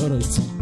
authority.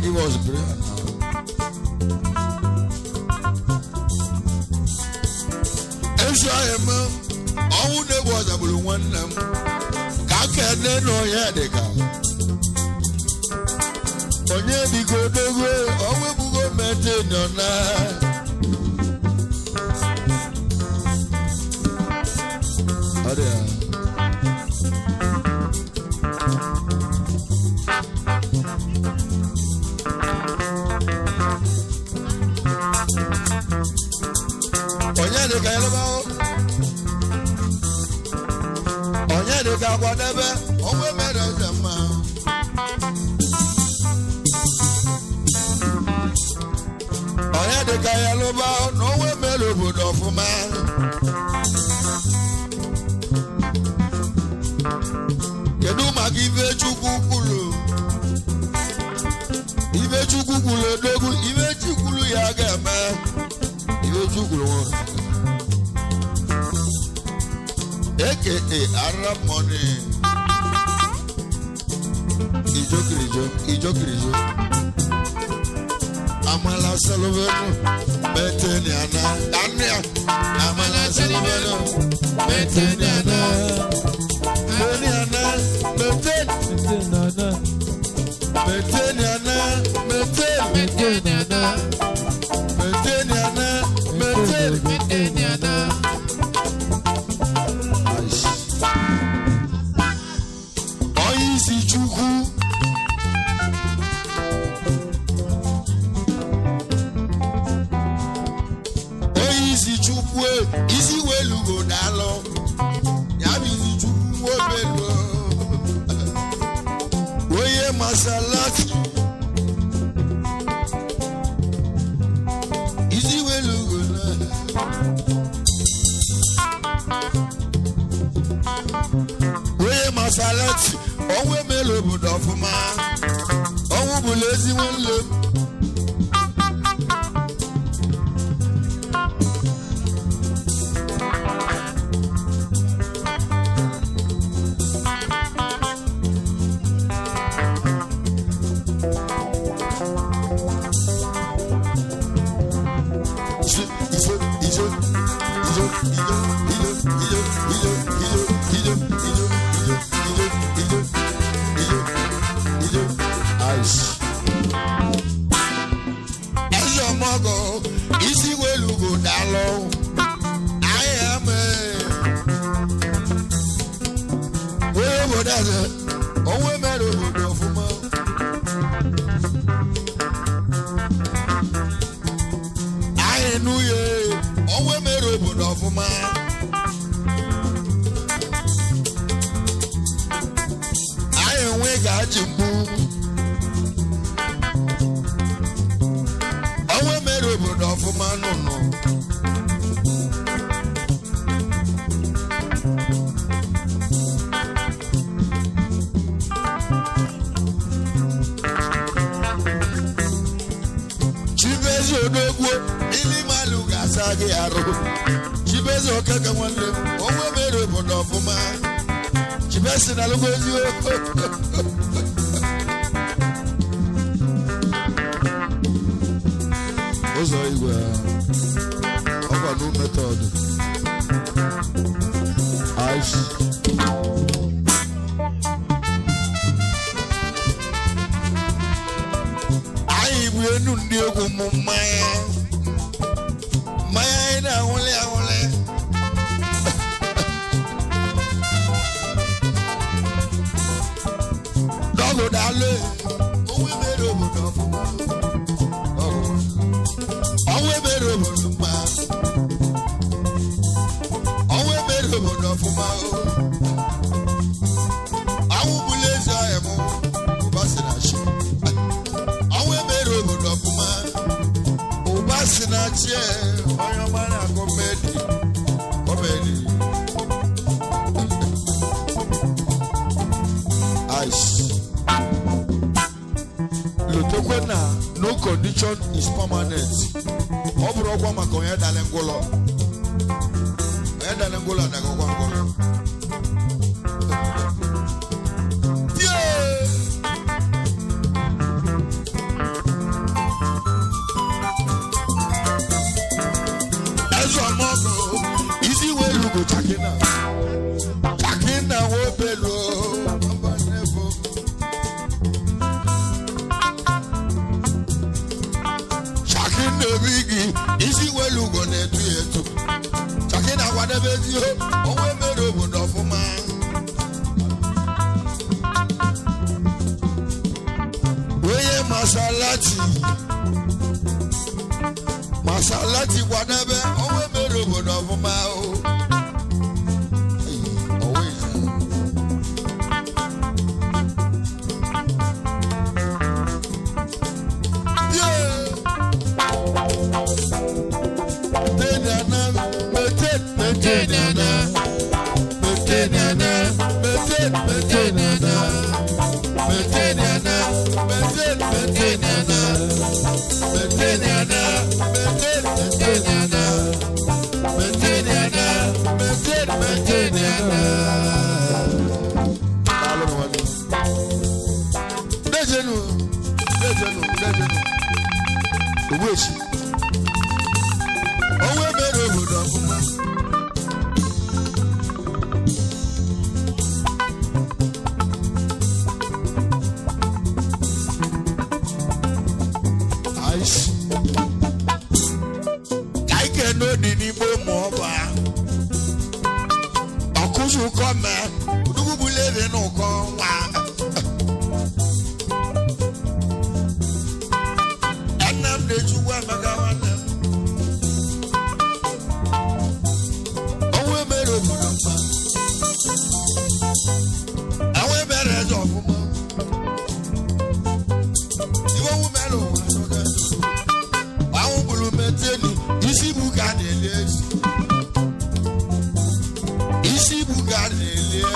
Give us prayer now. All the was a blue one. Kaka no yadeka. Onye bigo dogo, owe bugo mete nona. Adia. agwadebe onwe mere zema oya de ka ya loba no we mere obodo ofuma kedu maka ibe chukwu kwuru dogu ibe chukwu ya ga-eme ibe chukwu aka Arab money ijo amala saloveno beteni ana amala saloveno beteni ana Isi welugo dalo ya bizi chukwu obelo oye masalati isi welugo na oye masalati onwe melo obodo ofuma onwu bulezi nwanle isi welugo dalo I am we bodaze onwe mere obodo ofuma I nu ye onwe mere obodo ofuma I enwe gaji mbu obodo ofuma nunu Chibezi odogwo ili malu gasagi aro Chibezi okaka nwanne onwe mere obodo ofuma Chibezi na lugozi Ozo igwe ọkwa no method Aish Anyị bụ enu ndị egwu mụ mmanya anyị na-ahụle Dọgụ dale onwe mere obodo ọfụma Onwe mere obodo mma Onwe mere obodo ọfụma Awụ bụlezi ahịa mụ ụba si na chi Onwe mere obodo ọfụma ụba si na chi onye ọma na-agụ komedi Aish Lotokwe na no condition is permanent Obro kwa makonye dalengolo dalengolo na kwa ngolo Ezo mogo isi welugo chakina wo pelo Bigi isi welugo na-etu Chakina kwadebe ezi onwe mere obodo ọfụma Oye masalati kwadebe onwe mere obodo ọfụma Wish. Oh, we better would have. I can know the Nibo Moba. Akusu come, who believe in no come. And I'm the two of Magawan. Oh, we better put up. I will better as of you won't mellow. I won't maintain Isi Bugadeles. Isi Bugadeles.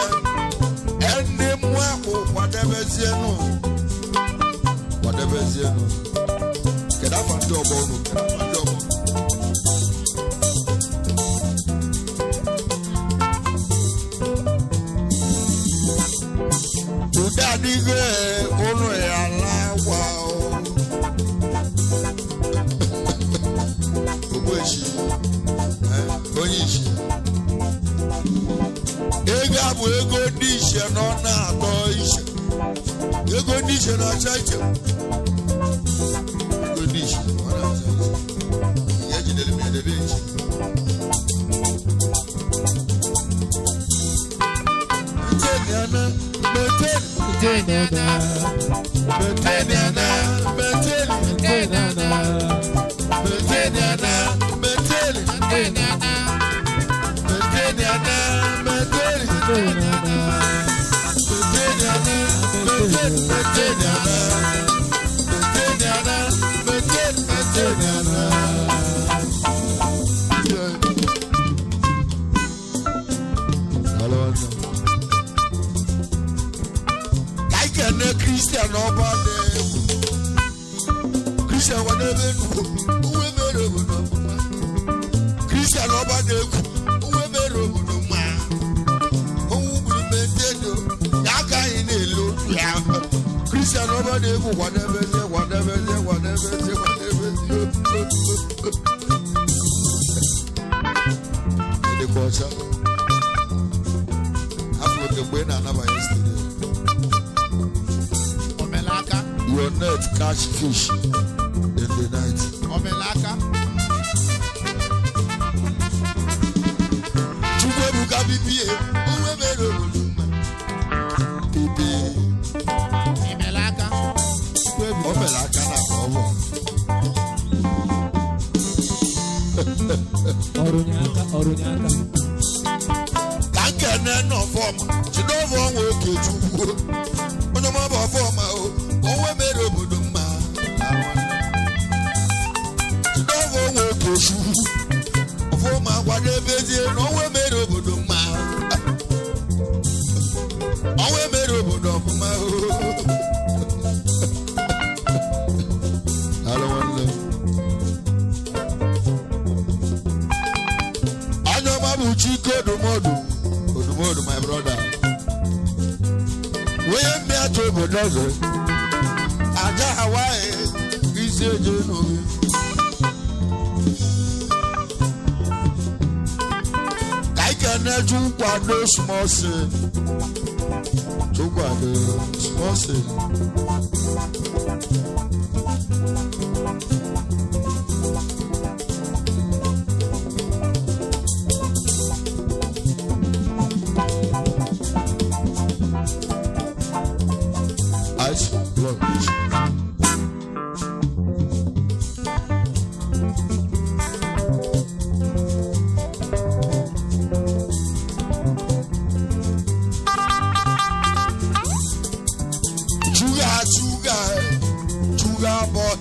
And the Mwako, whatever Zeno. Whatever Zeno. Get up and do a bono. To daddy, only allow. Ego dish and on our boys. Ego dish and our church. Ego dish. Get you the beach. Christian over there. Christian whatever whoever Christian over there. Whoever who will maintain you. Yaka in a load. Christian over there. Whatever. The culture. I'm not the way I never yesterday. Your net catch fish in the night. Omelaka. Chubebuka BPA. Omelaka. Omelaka na kowo. Orunyaka. Kanke no form. Chido form we keju. Ono ma ba form o. Owe mere obodo mma. Chido form we keju. Form agwa debezie no owe mere obodo mma. Owe mere obodo mma o. Hello one. Chiko Odumodu, my brother. We me at Obodozo. Aja Hawaii, we say Juno. I can do no small sin. Small sin. Sugar boy.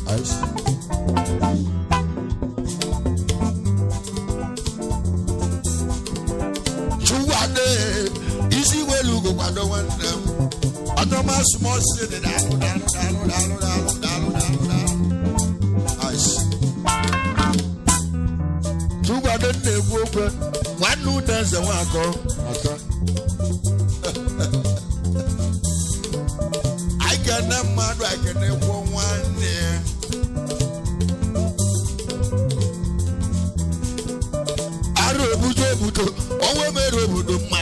Ice. Sugar day. Easy way to go. I don't want them. I don't want small city. Ice. Sugar day. One new dance and one go. na mmadụ akene kwọ nwanne ya arụ obodo onwe mere obodo mma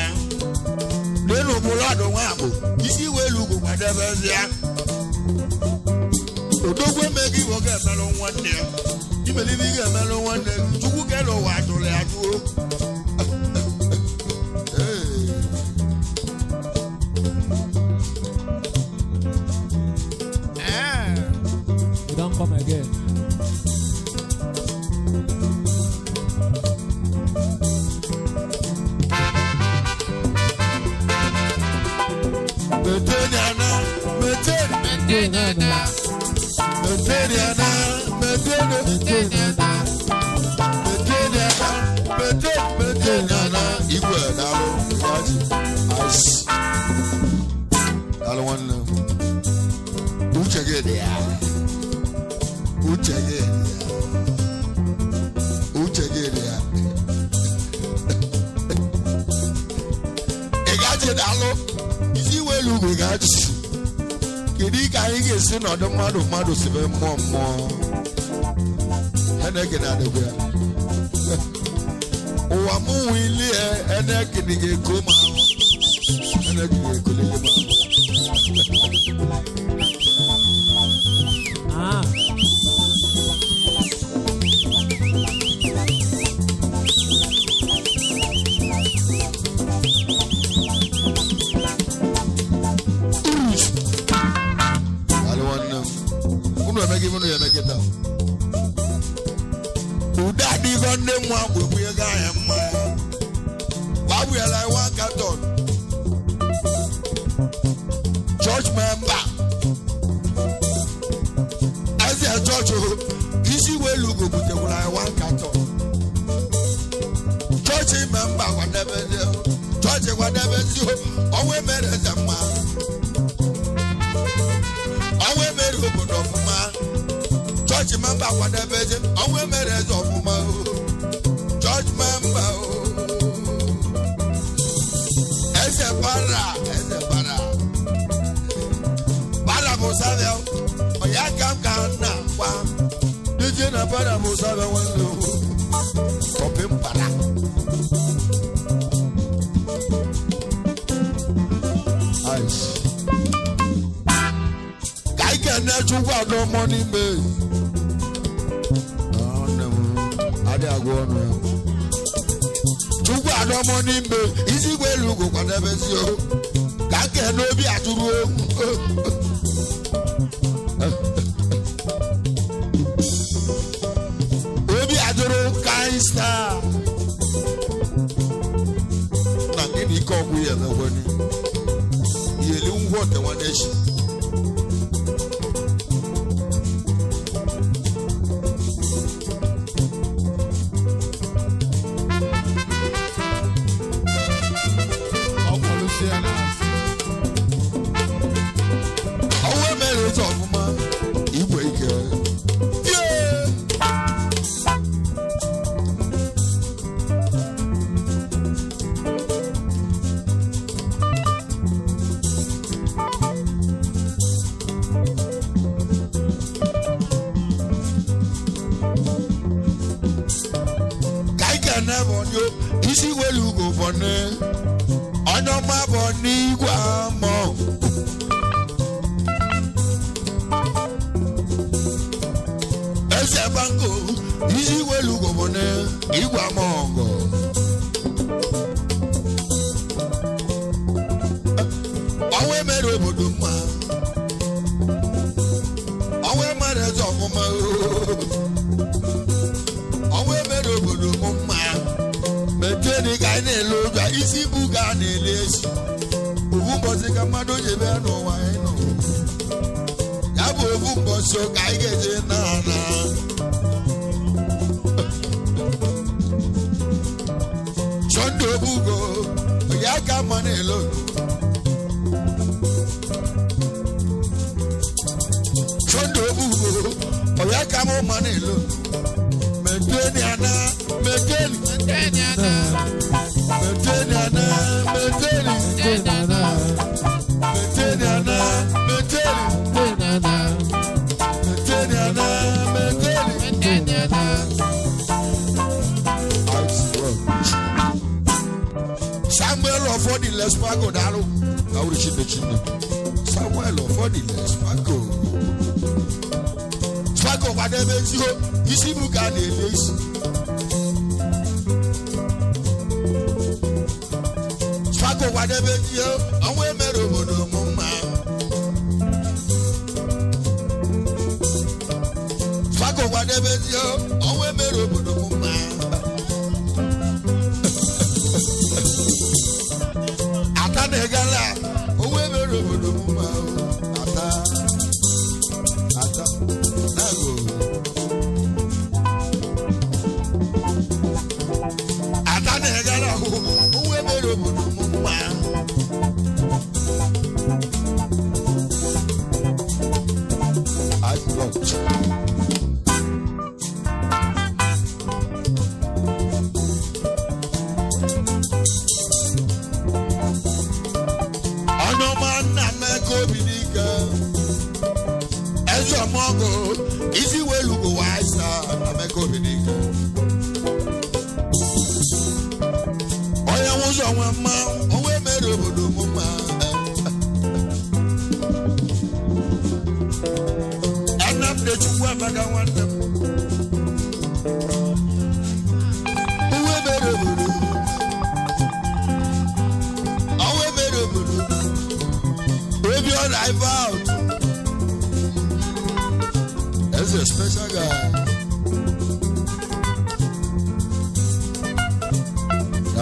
n'elu ụmụlọdụ nwa bụ isi welu ugwu kwadebezi ya odogwu emeghị iwe ọ ga-emelụ nwanne ya imelibe ị ga-emelụ nwanne gị chukwu kere ụwa ajụrụ ya jụọ You don't come again. kedu ka anyị ga-esi n'ọdụ mmadụ sibe mmụọ enekene adịgwa ya ụwa m wili enekene ga-eko ma enekene ga-ekolele ma nne nwa gbegbu ego ahịa mma gbabụela iwa katon church member eze chọọchị isi welu ugo butekwara iwa katon chọọchị member kwadebezi ọnwa mere eze mma ọnwa mere obodo ọfụma chọọchị member kwadebezi ọnwa mere eze ọfụma church member ese para musavio oya kam na kwa dije na para musavio wendo kopim para aish kai kana chukwa do money me ade agwo no chukwu adọmọ n'ime isi gwelu ugwu kwadebezi o ka nke n'obi atụrụ obi atụrụ kaista na gịnị ike ọgwụ ya emekwani yeli ngwa otewanechi isi welu ugo bone onye ọma bụ n'igwe amọ eze banko isi welu ugo bone igwe amọ ngo onwe mere obodo mma onwe mere eze ọfụma onwe mere obodo mma meteni ka anyị na-ele ụjọ isi ibu ga na-ele esi ofu mbọsị ka mmadụ jebe n'ụwa anyị nọ ya bụ ofu mbọsị ka anyị ga-eje na chọndụ obugo ya ka mma na-ele chọndụ obugo ya ka mma na-ele meteni ana meteni meteni Spago Dalo. I will ship the chin. Samuel for the Spago. Spago, whatever you see, you can release. Spago, whatever you are, we met over the moment. Spago, whatever you are, we met over the moment. Negala, owe mere obodo mma ata nago ata negala owe mere obodo mma I got easy way to go wise, I'm a good nigga. I was on one man, away made over the woman. And I'm the two women I want them. Away made over the away made over the wave your life out. That's a special guy.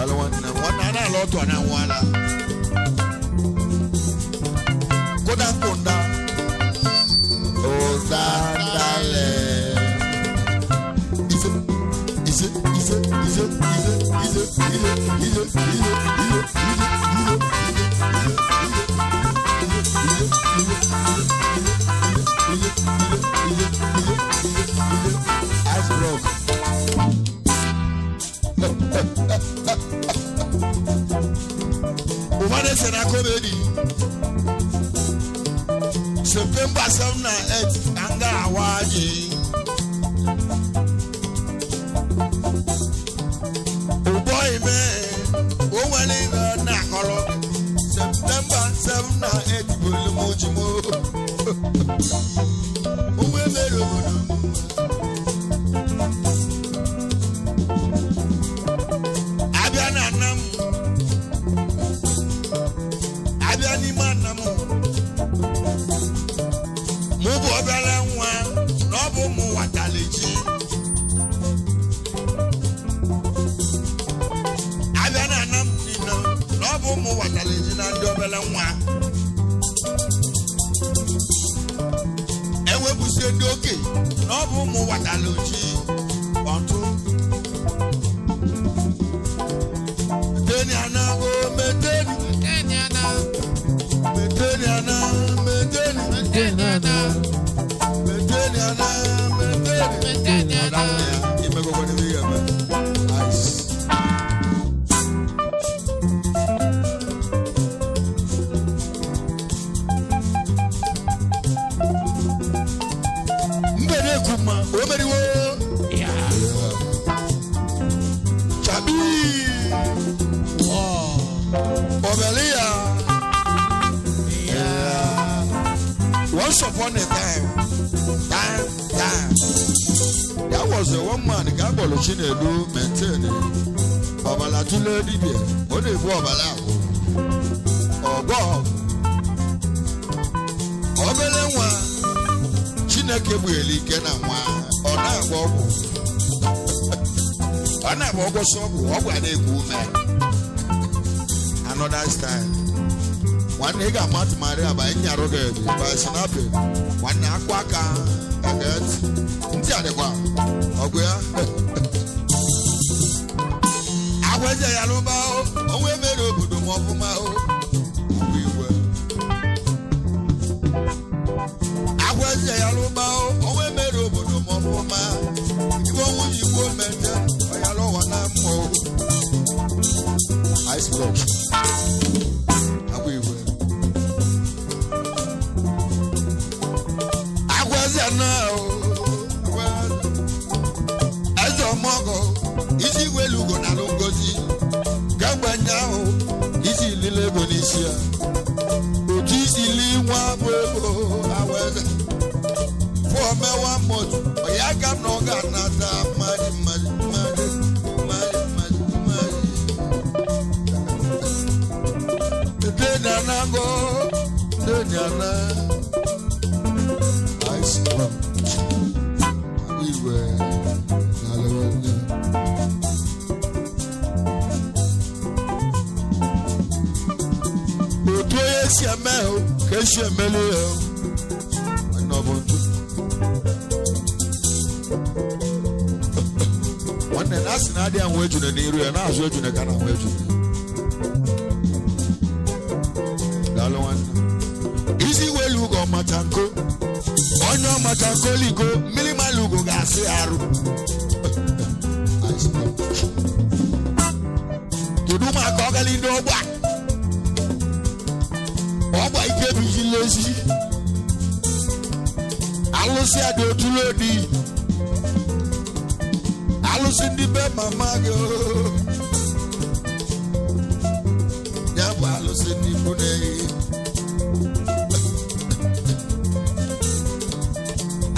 One lot to an one. Koda Kunda. Oh, Dale. Is it? Ice broke. Umane sena komedi. September 7 na 8 anga awaji. Oh boy man, oh wale na kolo. September 7 na 8 bulu mojimo. Uwe mero. Once upon a time. That was the one man the guy was do maintain it. Babala to lady there. What they go Babala? Oh God. Obelenwa. Chineke bueli kenamwa. Ona bobo. Ona bobo sobu. Ogwa na Egwu me. Another style. One nigga mat Maria by any arrogant by snapping. One aquaka again. Ntiadekwa. Ogwa. Agwaje yaluba o. Onwe mere obodo mo fuma o. Wiwe. Agwaje yaluba o. Onwe mere obodo mo fuma. Iwo wuyi wo mente. Oyalo wana mo. Ice block. Wiwe. Now, as a mogul, easy well, go now, go see. Gabanya, easy little I was for me 1 month. I got no got not money. Then I go, I see. We were. Siamel, Keshamelio, and Novoto. One and that's an idea I'm waiting in the area, and I was waiting a kind of waiting. Easy way look on Matanko. On your Matanko, Ligo, Milima Lugo, Garciaro. I stop. To do my goggly no back. Ọba ike biji lazy. Alusi ado tulodi. Alusi ndi be mama go. Nyabo alusi ndi kune.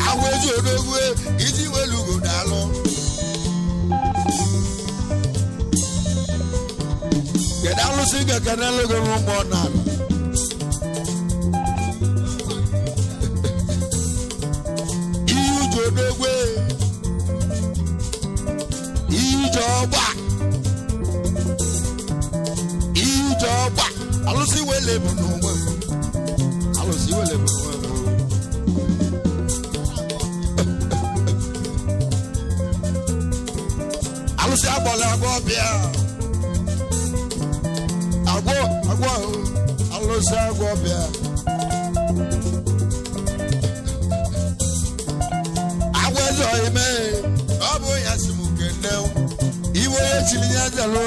Aweji odogwe iji welugo dalo. Get alusi ga kanalo go rumbo nalo. Ijoba, alusi wele bunu. Alusi abola agobia. Agwo, alusi agobia. Agwezo ime, obo yasimu keneu. Iwo yechilinya jalo.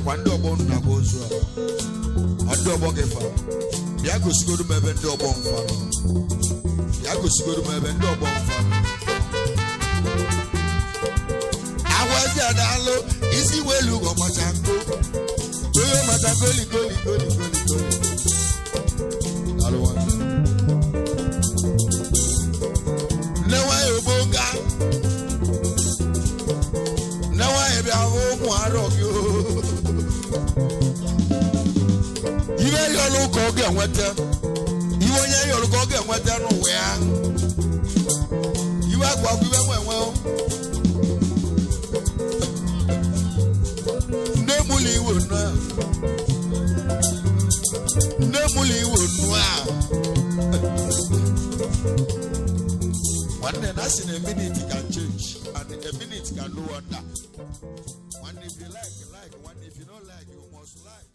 Wando bon na gozo ando bogefa bia go sigodu mebe ndo bon fa bia go sigodu mebe ndo bon fa awazi adalo isi welu go matango oyo matango ligoli alo wan newa yobonga newa ebe awo mu arogyo you go get water. You want your go get water nowhere. You are walking well. Nemuli would know. One day, that's in a minute, it can change, and in a minute, can do wonder. One if you like, one if you don't like, you must like.